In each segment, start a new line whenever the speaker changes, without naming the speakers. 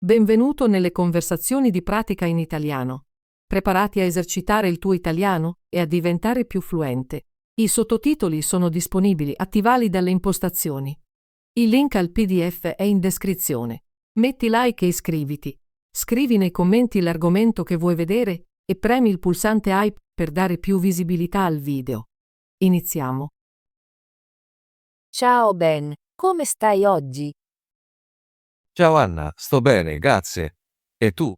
Benvenuto nelle conversazioni di pratica in italiano. Preparati a esercitare il tuo italiano e a diventare più fluente. I sottotitoli sono disponibili attivati dalle impostazioni. Il link al PDF è in descrizione. Metti like e iscriviti. Scrivi nei commenti l'argomento che vuoi vedere e premi il pulsante hype per dare più visibilità al video. Iniziamo.
Ciao Ben, come stai oggi?
Ciao Anna, sto bene, grazie. E tu?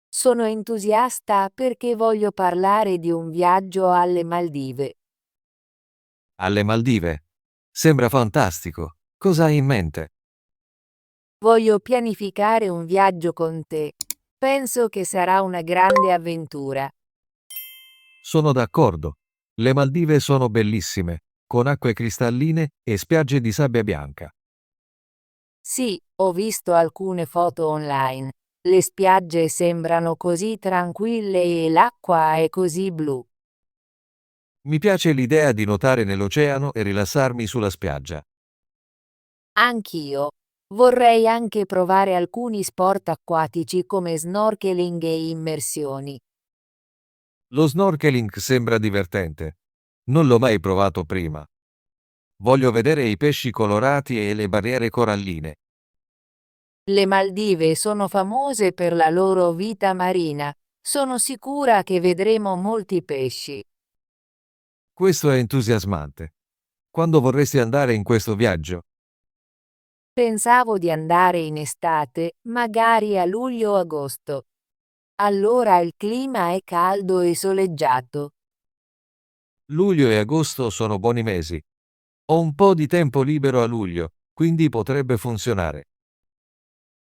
Sono entusiasta perché voglio parlare di un viaggio alle Maldive.
Alle Maldive? Sembra fantastico. Cosa hai in mente?
Voglio pianificare un viaggio con te. Penso che sarà una grande avventura.
Sono d'accordo. Le Maldive sono bellissime, con acque cristalline e spiagge di sabbia bianca.
Sì, ho visto alcune foto online. Le spiagge sembrano così tranquille e l'acqua è così blu.
Mi piace l'idea di nuotare nell'oceano e rilassarmi sulla spiaggia.
Anch'io. Vorrei anche provare alcuni sport acquatici come snorkeling e immersioni.
Lo snorkeling sembra divertente. Non l'ho mai provato prima. Voglio vedere i pesci colorati e le barriere coralline.
Le Maldive sono famose per la loro vita marina. Sono sicura che vedremo molti pesci.
Questo è entusiasmante. Quando vorresti andare in questo viaggio?
Pensavo di andare in estate, magari a luglio o agosto. Allora il clima è caldo e soleggiato.
Luglio e agosto sono buoni mesi. Ho un po' di tempo libero a luglio, quindi potrebbe funzionare.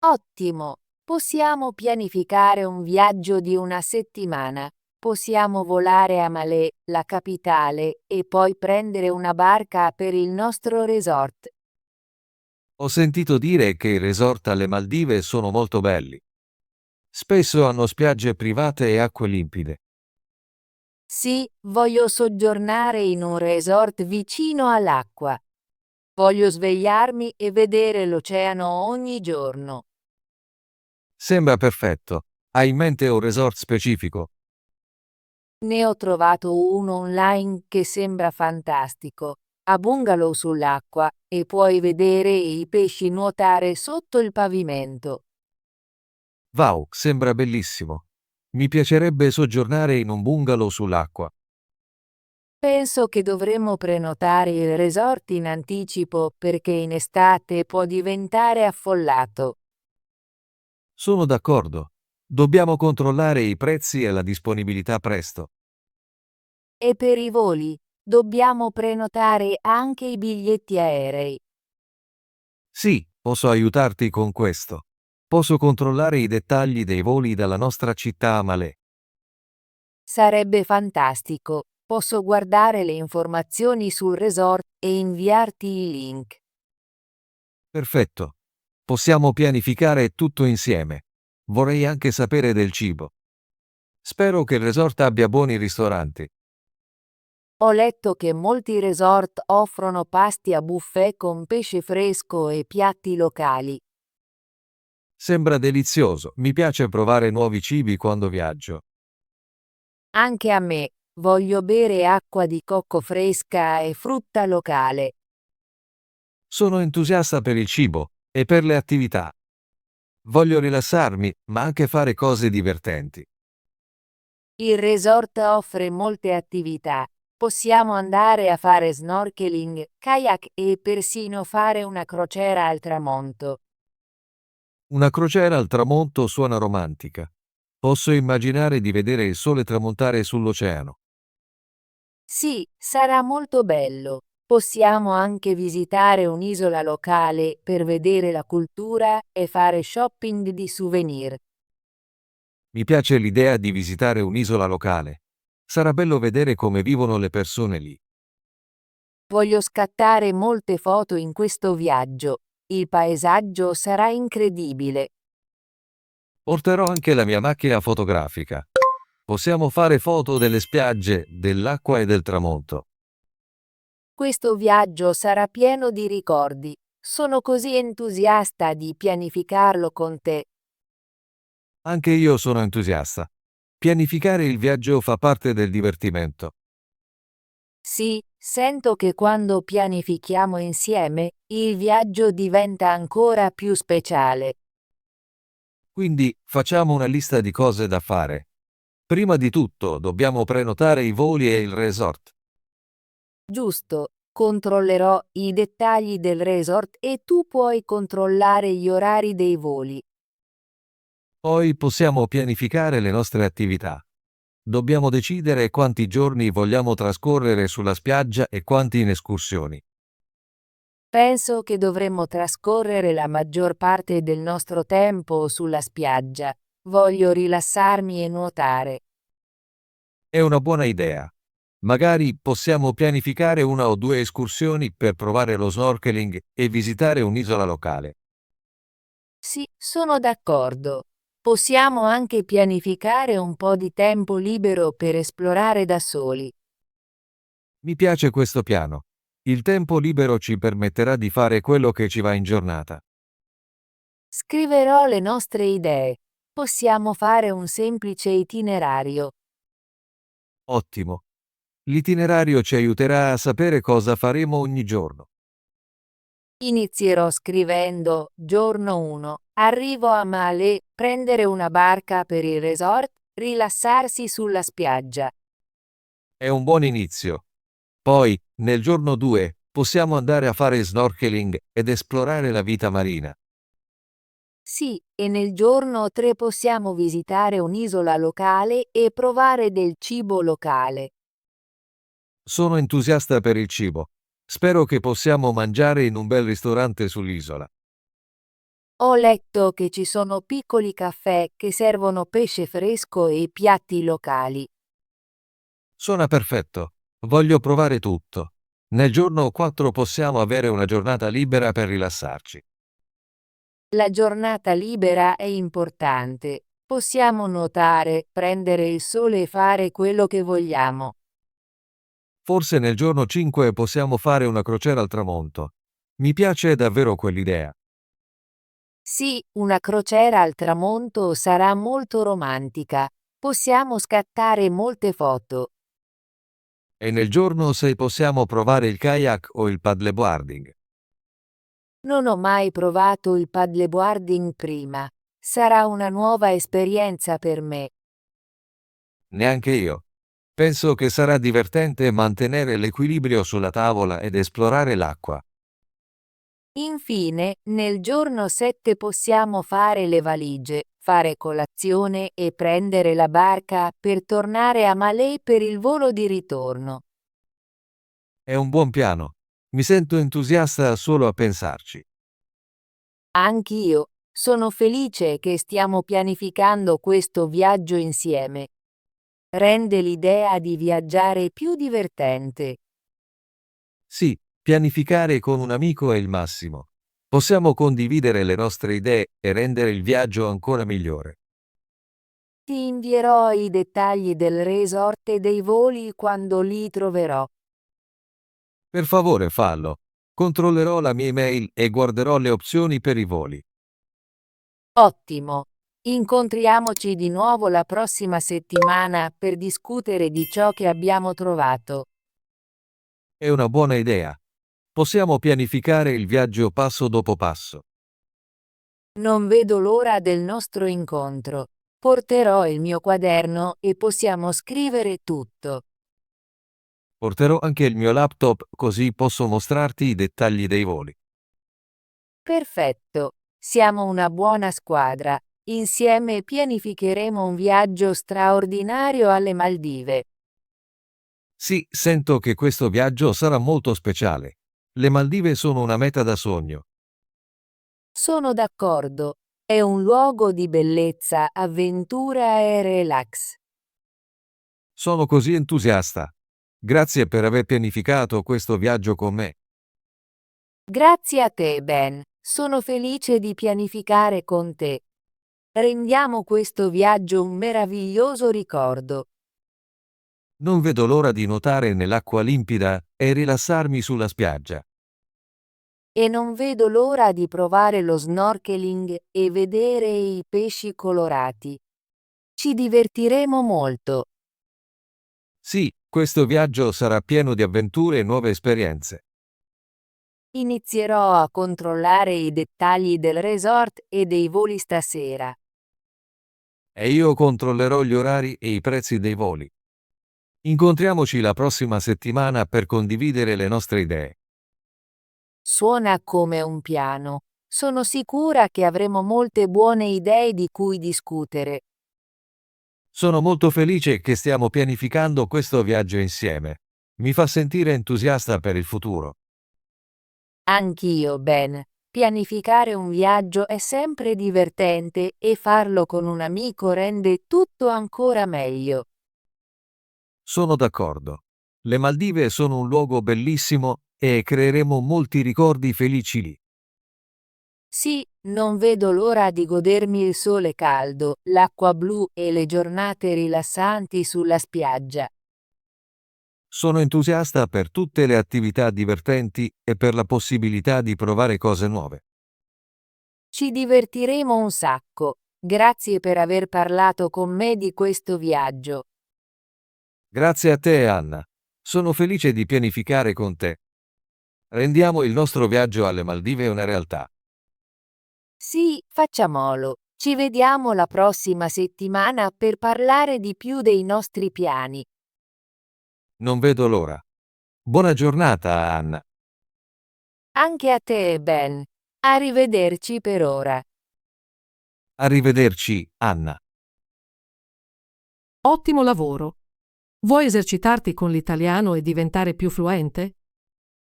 Ottimo! Possiamo pianificare un viaggio di una settimana. Possiamo volare a Malé, la capitale, e poi prendere una barca per il nostro resort.
Ho sentito dire che i resort alle Maldive sono molto belli. Spesso hanno spiagge private e acque limpide.
Sì, voglio soggiornare in un resort vicino all'acqua. Voglio svegliarmi e vedere l'oceano ogni giorno.
Sembra perfetto. Hai in mente un resort specifico?
Ne ho trovato uno online che sembra fantastico. A bungalow sull'acqua e puoi vedere i pesci nuotare sotto il pavimento.
Wow, sembra bellissimo. Mi piacerebbe soggiornare in un bungalow sull'acqua.
Penso che dovremmo prenotare il resort in anticipo perché in estate può diventare affollato.
Sono d'accordo. Dobbiamo controllare i prezzi e la disponibilità presto.
E per i voli, dobbiamo prenotare anche i biglietti aerei.
Sì, posso aiutarti con questo. Posso controllare i dettagli dei voli dalla nostra città a Malé.
Sarebbe fantastico. Posso guardare le informazioni sul resort e inviarti i link.
Perfetto. Possiamo pianificare tutto insieme. Vorrei anche sapere del cibo. Spero che il resort abbia buoni ristoranti.
Ho letto che molti resort offrono pasti a buffet con pesce fresco e piatti locali.
Sembra delizioso, mi piace provare nuovi cibi quando viaggio.
Anche a me, voglio bere acqua di cocco fresca e frutta locale.
Sono entusiasta per il cibo e per le attività. Voglio rilassarmi, ma anche fare cose divertenti.
Il resort offre molte attività. Possiamo andare a fare snorkeling, kayak e persino fare una crociera al tramonto.
Una crociera al tramonto suona romantica. Posso immaginare di vedere il sole tramontare sull'oceano.
Sì, sarà molto bello. Possiamo anche visitare un'isola locale per vedere la cultura e fare shopping di souvenir.
Mi piace l'idea di visitare un'isola locale. Sarà bello vedere come vivono le persone lì.
Voglio scattare molte foto in questo viaggio. Il paesaggio sarà incredibile.
Porterò anche la mia macchina fotografica. Possiamo fare foto delle spiagge, dell'acqua e del tramonto.
Questo viaggio sarà pieno di ricordi. Sono così entusiasta di pianificarlo con te.
Anche io sono entusiasta. Pianificare il viaggio fa parte del divertimento.
Sì, sento che quando pianifichiamo insieme, il viaggio diventa ancora più speciale.
Quindi facciamo una lista di cose da fare. Prima di tutto dobbiamo prenotare i voli e il resort.
Giusto, controllerò i dettagli del resort e tu puoi controllare gli orari dei voli.
Poi possiamo pianificare le nostre attività. Dobbiamo decidere quanti giorni vogliamo trascorrere sulla spiaggia e quanti in escursioni.
Penso che dovremmo trascorrere la maggior parte del nostro tempo sulla spiaggia. Voglio rilassarmi e nuotare.
È una buona idea. Magari possiamo pianificare una o due escursioni per provare lo snorkeling e visitare un'isola locale.
Sì, sono d'accordo. Possiamo anche pianificare un po' di tempo libero per esplorare da soli.
Mi piace questo piano. Il tempo libero ci permetterà di fare quello che ci va in giornata.
Scriverò le nostre idee. Possiamo fare un semplice itinerario.
Ottimo. L'itinerario ci aiuterà a sapere cosa faremo ogni giorno.
Inizierò scrivendo: giorno 1. Arrivo a Malé, prendere una barca per il resort, rilassarsi sulla spiaggia.
È un buon inizio. Poi, nel giorno 2, possiamo andare a fare snorkeling ed esplorare la vita marina.
Sì, e nel giorno 3 possiamo visitare un'isola locale e provare del cibo locale.
Sono entusiasta per il cibo. Spero che possiamo mangiare in un bel ristorante sull'isola.
Ho letto che ci sono piccoli caffè che servono pesce fresco e piatti locali.
Suona perfetto. Voglio provare tutto. Nel giorno 4 possiamo avere una giornata libera per rilassarci.
La giornata libera è importante. Possiamo nuotare, prendere il sole e fare quello che vogliamo.
Forse nel giorno 5 possiamo fare una crociera al tramonto. Mi piace davvero quell'idea.
Sì, una crociera al tramonto sarà molto romantica. Possiamo scattare molte foto.
E nel giorno 6 possiamo provare il kayak o il paddleboarding.
Non ho mai provato il paddleboarding prima. Sarà una nuova esperienza per me.
Neanche io. Penso che sarà divertente mantenere l'equilibrio sulla tavola ed esplorare l'acqua.
Infine, nel giorno 7 possiamo fare le valigie, fare colazione e prendere la barca per tornare a Malé per il volo di ritorno.
È un buon piano. Mi sento entusiasta solo a pensarci.
Anch'io sono felice che stiamo pianificando questo viaggio insieme. Rende l'idea di viaggiare più divertente.
Sì, pianificare con un amico è il massimo. Possiamo condividere le nostre idee e rendere il viaggio ancora migliore.
Ti invierò i dettagli del resort e dei voli quando li troverò.
Per favore, fallo. Controllerò la mia email e guarderò le opzioni per i voli.
Ottimo! Incontriamoci di nuovo la prossima settimana per discutere di ciò che abbiamo trovato.
È una buona idea. Possiamo pianificare il viaggio passo dopo passo.
Non vedo l'ora del nostro incontro. Porterò il mio quaderno e possiamo scrivere tutto.
Porterò anche il mio laptop così posso mostrarti i dettagli dei voli.
Perfetto! Siamo una buona squadra. Insieme pianificheremo un viaggio straordinario alle Maldive.
Sì, sento che questo viaggio sarà molto speciale. Le Maldive sono una meta da sogno.
Sono d'accordo. È un luogo di bellezza, avventura e relax.
Sono così entusiasta. Grazie per aver pianificato questo viaggio con me.
Grazie a te, Ben. Sono felice di pianificare con te. Rendiamo questo viaggio un meraviglioso ricordo.
Non vedo l'ora di nuotare nell'acqua limpida e rilassarmi sulla spiaggia.
e non vedo l'ora di provare lo snorkeling e vedere i pesci colorati. Ci divertiremo molto.
Sì, questo viaggio sarà pieno di avventure e nuove esperienze.
Inizierò a controllare i dettagli del resort e dei voli stasera.
E io controllerò gli orari e i prezzi dei voli. Incontriamoci la prossima settimana per condividere le nostre idee.
Suona come un piano. Sono sicura che avremo molte buone idee di cui discutere.
Sono molto felice che stiamo pianificando questo viaggio insieme. Mi fa sentire entusiasta per il futuro.
Anch'io, Ben. Pianificare un viaggio è sempre divertente e farlo con un amico rende tutto ancora meglio.
Sono d'accordo. Le Maldive sono un luogo bellissimo e creeremo molti ricordi felici lì.
Sì, non vedo l'ora di godermi il sole caldo, l'acqua blu e le giornate rilassanti sulla spiaggia.
Sono entusiasta per tutte le attività divertenti e per la possibilità di provare cose nuove.
Ci divertiremo un sacco. Grazie per aver parlato con me di questo viaggio.
Grazie a te, Anna. Sono felice di pianificare con te. Rendiamo il nostro viaggio alle Maldive una realtà.
Sì, facciamolo. Ci vediamo la prossima settimana per parlare di più dei nostri piani.
Non vedo l'ora. Buona giornata, Anna.
Anche a te, Ben. Arrivederci per ora.
Arrivederci, Anna.
Ottimo lavoro! Vuoi esercitarti con l'italiano e diventare più fluente?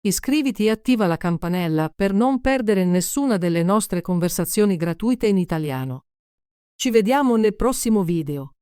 Iscriviti e attiva la campanella per non perdere nessuna delle nostre conversazioni gratuite in italiano. Ci vediamo nel prossimo video.